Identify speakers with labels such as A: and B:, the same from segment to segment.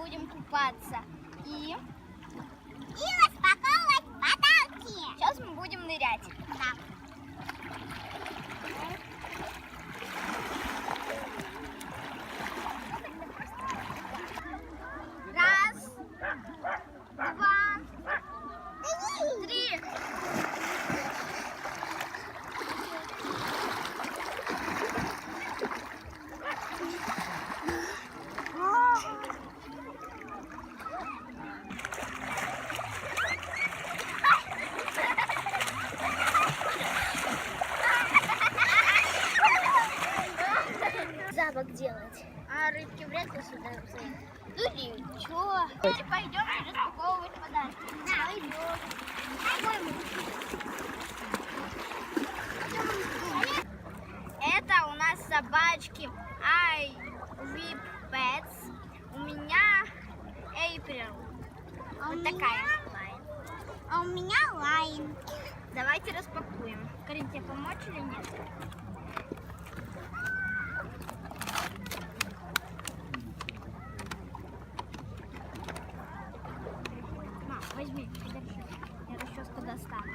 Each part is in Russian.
A: будем купаться и
B: распаковывать подарки.
A: Сейчас мы будем нырять.
B: Да.
A: Раз, два, три.
B: Запах делать.
A: А рыбки вряд ли сюда зайдут. Ну ничего. Теперь пойдем распаковывать подарки.
B: Да, пойдем.
A: Это у нас собачки I Whip Pets. У меня April. Вот такая.
B: А у меня лайн.
A: Давайте распакуем. Карин, тебе помочь или нет? Мам, возьми, подержи. Я расческу достану.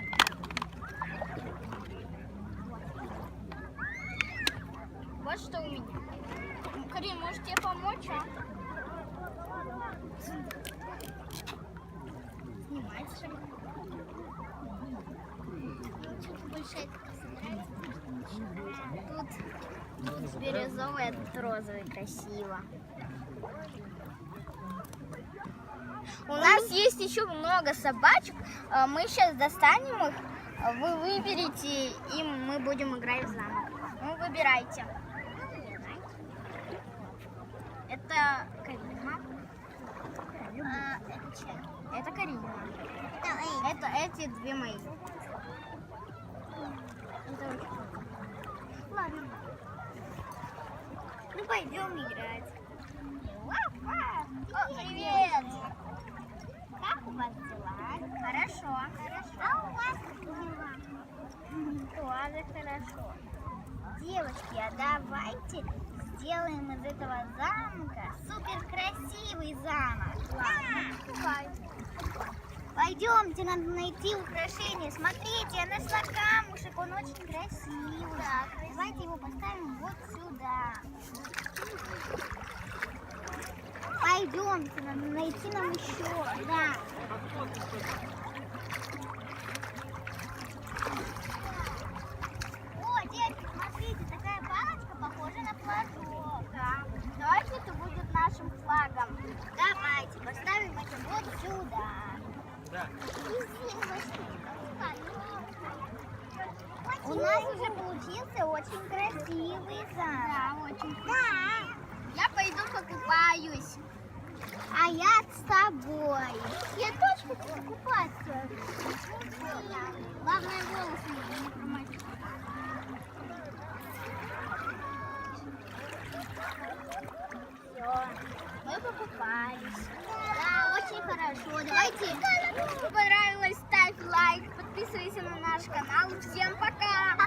A: Вот что у меня. Карин, может тебе помочь, а? Снимать, что ли?
B: Большая
A: Тут бирюзовый, а тут розовый, красиво. У нас есть еще много собачек. Мы сейчас достанем их. Вы выберете, и мы будем играть в замок. Ну, выбирайте. Это Карина.
B: это чья?
A: Это Карина.
B: Это
A: Это эти две мои. Это очень круто.
B: ладно.
A: Ну, пойдем играть. О, привет!
B: Как у вас дела?
A: Хорошо.
B: А у вас дела?
A: Тоже хорошо.
B: Девочки, а давайте сделаем из этого замка супер красивый замок.
A: Ладно, давай.
B: Пойдемте, надо найти украшение. Смотрите, я нашла камушек, он очень красивый.
A: Так,
B: давайте его поставим вот сюда. Пойдемте, надо найти нам еще. Да. О, девочки, смотрите, такая палочка похожа на флажок.
A: Да. Давайте это будет нашим флагом.
B: Давайте поставим это вот сюда.
C: Да.
B: У нас уже получился очень красивый замок.
A: Да, очень.
B: Да.
A: Я пойду покупаюсь.
B: А я с тобой. Я тоже хочу купаться.
A: Главное, волосы не промочить. Все, мы покупались.
B: Да, очень хорошо. Давайте.
A: Если понравилось, ставь лайк, подписывайся на наш канал. Всем пока!